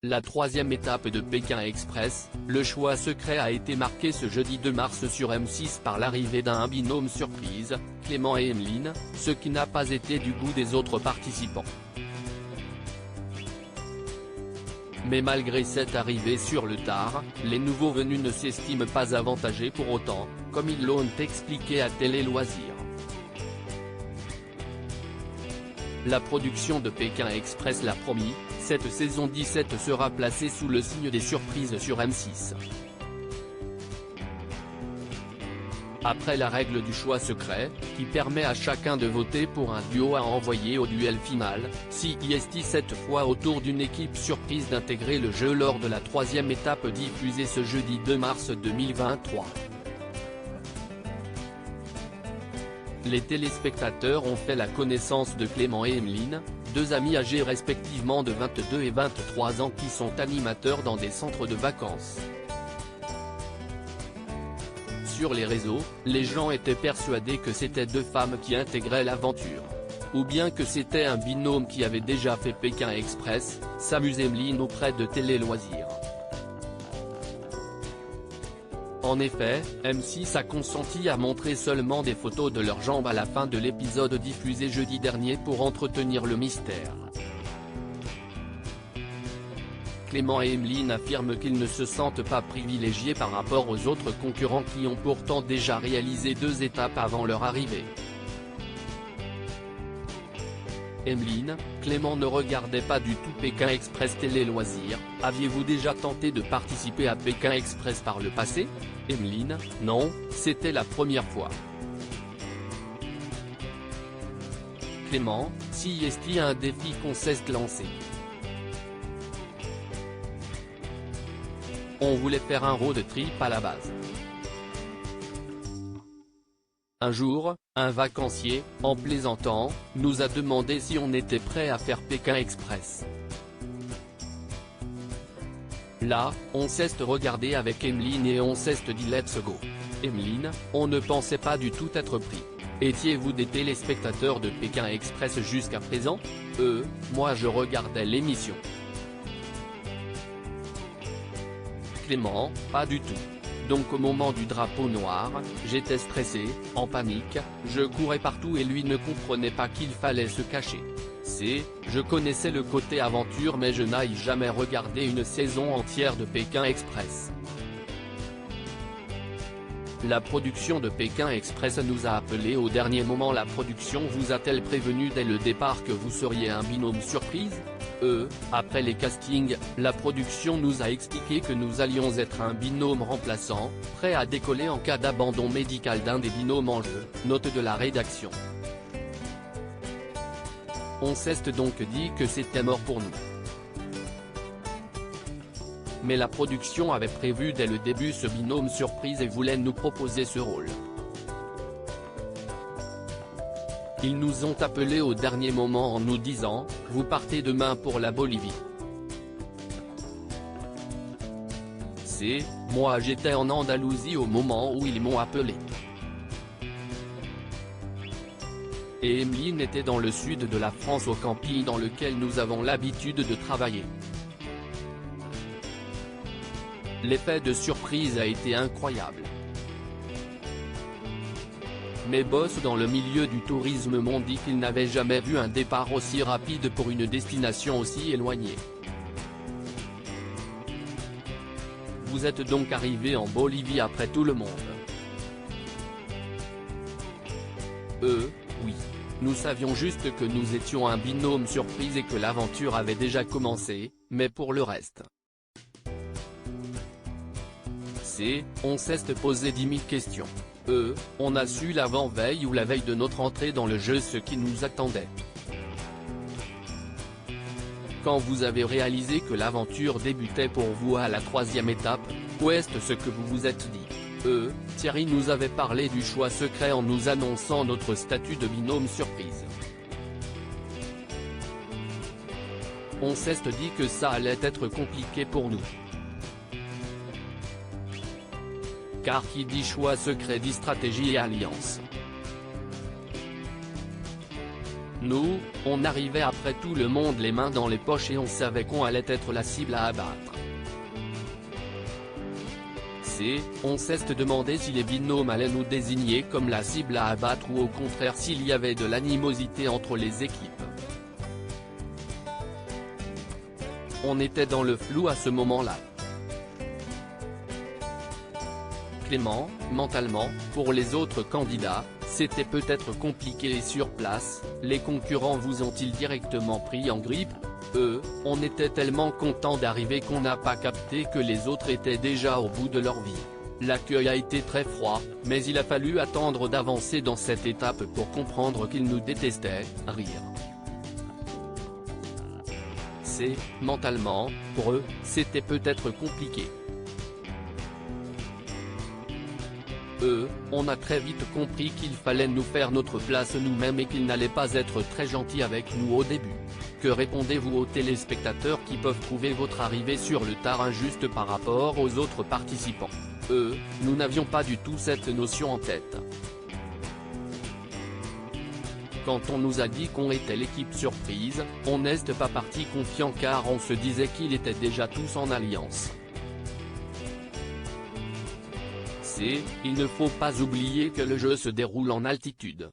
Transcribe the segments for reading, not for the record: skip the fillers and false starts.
La troisième étape de Pékin Express, le choix secret a été marqué ce jeudi 2 mars sur M6 par l'arrivée d'un binôme surprise, Clément et Emeline, ce qui n'a pas été du goût des autres participants. Mais malgré cette arrivée sur le tard, les nouveaux venus ne s'estiment pas avantagés pour autant, comme ils l'ont expliqué à Télé Loisirs. La production de Pékin Express l'a promis, cette saison 17 sera placée sous le signe des surprises sur M6. Après la règle du choix secret, qui permet à chacun de voter pour un duo à envoyer au duel final, CIST cette fois au tour d'une équipe surprise d'intégrer le jeu lors de la troisième étape diffusée ce jeudi 2 mars 2023. Les téléspectateurs ont fait la connaissance de Clément et Emeline, deux amis âgés respectivement de 22 et 23 ans qui sont animateurs dans des centres de vacances. Sur les réseaux, les gens étaient persuadés que c'était deux femmes qui intégraient l'aventure. Ou bien que c'était un binôme qui avait déjà fait Pékin Express, s'amuse Emeline auprès de Télé Loisirs. En effet, M6 a consenti à montrer seulement des photos de leurs jambes à la fin de l'épisode diffusé jeudi dernier pour entretenir le mystère. Clément et Emeline affirment qu'ils ne se sentent pas privilégiés par rapport aux autres concurrents qui ont pourtant déjà réalisé 2 étapes avant leur arrivée. Emeline, Clément ne regardait pas du tout Pékin Express Télé Loisirs, aviez-vous déjà tenté de participer à Pékin Express par le passé? Emeline, non, c'était la première fois. Clément, si est-il un défi qu'on s'est lancé? On voulait faire un road trip à la base. Un jour, un vacancier, en plaisantant, nous a demandé si on était prêt à faire Pékin Express. Là, on s'est regardé avec Emeline et on s'est dit let's go. Emeline, on ne pensait pas du tout être pris. Étiez-vous des téléspectateurs de Pékin Express jusqu'à présent? Moi je regardais l'émission. Clément, pas du tout. Donc au moment du drapeau noir, j'étais stressé, en panique, je courais partout et lui ne comprenait pas qu'il fallait se cacher. Je connaissais le côté aventure mais je n'ai jamais regardé une saison entière de Pékin Express. La production de Pékin Express nous a appelés au dernier moment. La production vous a-t-elle prévenu dès le départ que vous seriez un binôme surprise? Après les castings, la production nous a expliqué que nous allions être un binôme remplaçant, prêt à décoller en cas d'abandon médical d'un des binômes en jeu, note de la rédaction. On s'est donc dit que c'était mort pour nous. Mais la production avait prévu dès le début ce binôme surprise et voulait nous proposer ce rôle. Ils nous ont appelés au dernier moment en nous disant « Vous partez demain pour la Bolivie ». Moi j'étais en Andalousie au moment où ils m'ont appelé. Et Emeline était dans le sud de la France au camping dans lequel nous avons l'habitude de travailler. L'effet de surprise a été incroyable. Mes boss dans le milieu du tourisme m'ont dit qu'ils n'avaient jamais vu un départ aussi rapide pour une destination aussi éloignée. Vous êtes donc arrivé en Bolivie après tout le monde? Oui. Nous savions juste que nous étions un binôme surprise et que l'aventure avait déjà commencé, mais pour le reste. On s'est posé 10 000 questions. On a su l'avant-veille ou la veille de notre entrée dans le jeu ce qui nous attendait. Quand vous avez réalisé que l'aventure débutait pour vous à la troisième étape, où est-ce ce que vous vous êtes dit? Thierry nous avait parlé du choix secret en nous annonçant notre statut de binôme surprise. On s'est dit que ça allait être compliqué pour nous. Car qui dit choix secret dit stratégie et alliance. Nous, on arrivait après tout le monde les mains dans les poches et on savait qu'on allait être la cible à abattre. C. On s'est demandé si les binômes allaient nous désigner comme la cible à abattre ou au contraire s'il y avait de l'animosité entre les équipes. On était dans le flou à ce moment-là. Clément, mentalement, pour les autres candidats, c'était peut-être compliqué et sur place, les concurrents vous ont-ils directement pris en grippe ? On était tellement content d'arriver qu'on n'a pas capté que les autres étaient déjà au bout de leur vie. L'accueil a été très froid, mais il a fallu attendre d'avancer dans cette étape pour comprendre qu'ils nous détestaient, rire. C. Mentalement, pour eux, c'était peut-être compliqué. On a très vite compris qu'il fallait nous faire notre place nous-mêmes et qu'ils n'allaient pas être très gentils avec nous au début. Que répondez-vous aux téléspectateurs qui peuvent trouver votre arrivée sur le tard injuste par rapport aux autres participants ? Nous n'avions pas du tout cette notion en tête. Quand on nous a dit qu'on était l'équipe surprise, on n'est pas parti confiant car on se disait qu'ils étaient déjà tous en alliance. C. Il ne faut pas oublier que le jeu se déroule en altitude.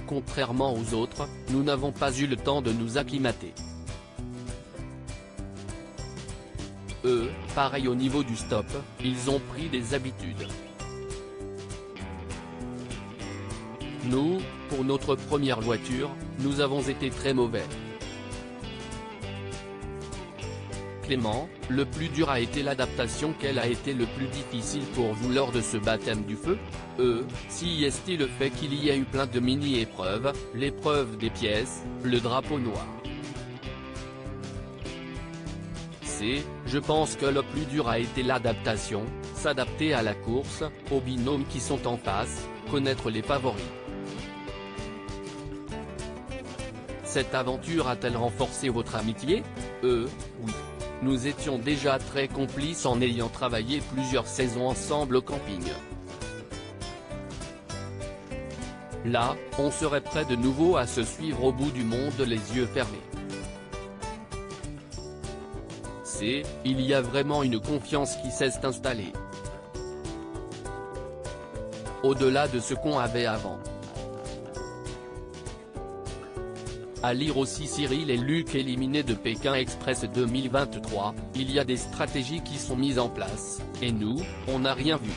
Contrairement aux autres, nous n'avons pas eu le temps de nous acclimater. Pareil au niveau du stop, ils ont pris des habitudes. Nous, pour notre première voiture, nous avons été très mauvais. Clément, le plus dur a été l'adaptation. Quel a été le plus difficile pour vous lors de ce baptême du feu ? Si est-il le fait qu'il y a eu plein de mini-épreuves, l'épreuve des pièces, le drapeau noir. C. Je pense que le plus dur a été l'adaptation, s'adapter à la course, aux binômes qui sont en face, connaître les favoris. Cette aventure a-t-elle renforcé votre amitié ? Oui. Nous étions déjà très complices en ayant travaillé plusieurs saisons ensemble au camping. Là, on serait prêt de nouveau à se suivre au bout du monde les yeux fermés. C. Il y a vraiment une confiance qui s'est installée. Au-delà de ce qu'on avait avant. À lire aussi Cyril et Luc éliminés de Pékin Express 2023, il y a des stratégies qui sont mises en place, et nous, on n'a rien vu.